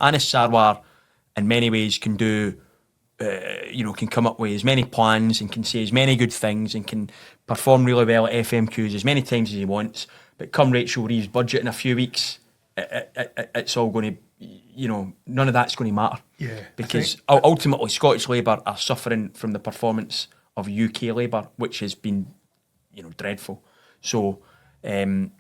Anis Sarwar, in many ways, can do, can come up with as many plans and can say as many good things and can perform really well at FMQs as many times as he wants. But come Rachel Reeves' budget in a few weeks, it's all going to, none of that's going to matter. Yeah, because ultimately Scottish Labour are suffering from the performance of UK Labour, which has been, dreadful. So, and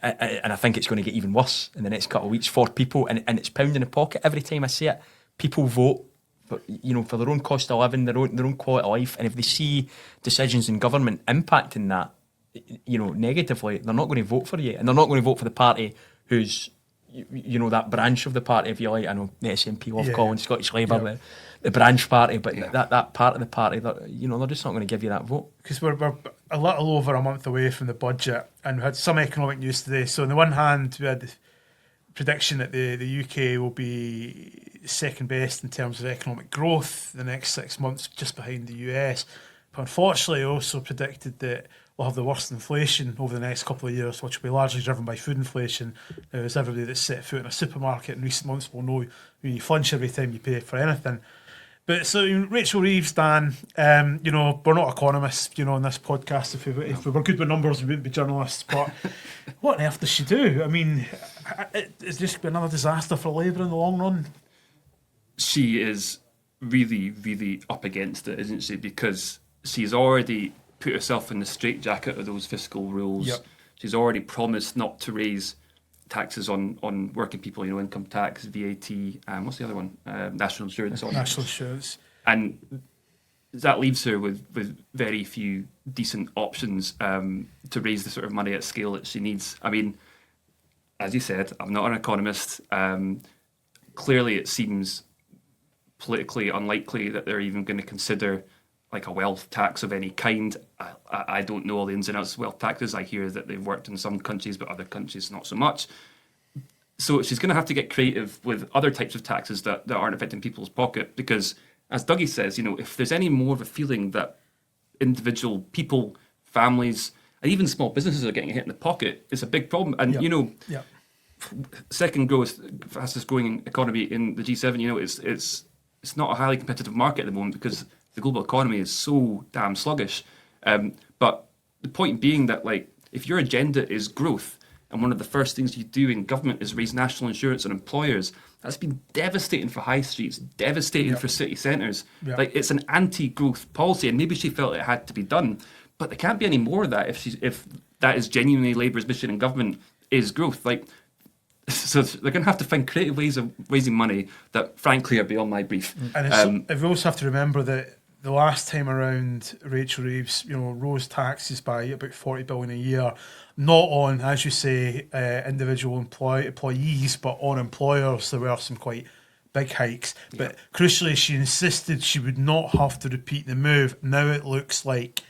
I think it's going to get even worse in the next couple of weeks for people, and it's pound in the pocket every time I see it. People vote for their own cost of living, their own quality of life, and if they see decisions in government impacting that, negatively, they're not going to vote for you, and they're not going to vote for the party who's, that branch of the party, if you like. I know the SNP love calling Scottish Labour the branch party, but that part of the party, they're just not going to give you that vote. Because we're a little over a month away from the budget, and we had some economic news today. So on the one hand, we had the prediction that the UK will be second best in terms of economic growth the next 6 months, just behind the US. But unfortunately, also predicted that we'll have the worst inflation over the next couple of years, which will be largely driven by food inflation. As everybody that's set foot in a supermarket in recent months will know, you flinch every time you pay for anything. But so Rachel Reeves, Dan, we're not economists, on this podcast. If we were good with numbers, we wouldn't be journalists. But what on earth does she do? I mean, is this be another disaster for Labour in the long run? She is really, really up against it, isn't she? Because she's already put herself in the straitjacket of those fiscal rules. Yep. She's already promised not to raise taxes on working people, income tax, VAT, and what's the other one? National insurance. National insurance. And that leaves her with very few decent options to raise the sort of money at scale that she needs. I mean, as you said, I'm not an economist. Clearly, it seems politically unlikely that they're even going to consider like a wealth tax of any kind. I don't know all the ins and outs of wealth taxes. I hear that they've worked in some countries, but other countries not so much. So she's going to have to get creative with other types of taxes that aren't affecting people's pocket, because, as Dougie says, if there's any more of a feeling that individual people, families, and even small businesses are getting hit in the pocket, it's a big problem. And, second fastest growing economy in the G7, it's not a highly competitive market at the moment because the global economy is so damn sluggish. But the point being that, if your agenda is growth, and one of the first things you do in government is raise national insurance on employers, that's been devastating for high streets, devastating for city centres. It's an anti-growth policy, and maybe she felt it had to be done. But there can't be any more of that if that is genuinely Labour's mission in government is growth. So they're going to have to find creative ways of raising money that, frankly, are beyond my brief. And we also have to remember that the last time around, Rachel Reeves, rose taxes by about 40 billion a year, not on, as you say, individual employees, but on employers. There were some quite big hikes. But crucially, she insisted she would not have to repeat the move. Now it looks like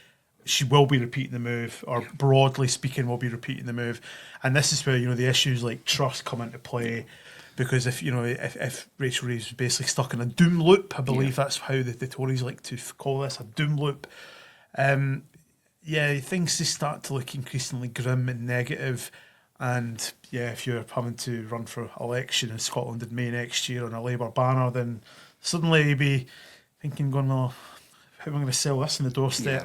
she will be repeating the move, or broadly speaking, will be repeating the move. And this is where, the issues like trust come into play. Because if Rachel Reeves was basically stuck in a doom loop, I believe that's how the Tories like to call this, a doom loop. Things just start to look increasingly grim and negative. And if you're having to run for election in Scotland in May next year on a Labour banner, then suddenly you'd be thinking, how am I going to sell this on the doorstep?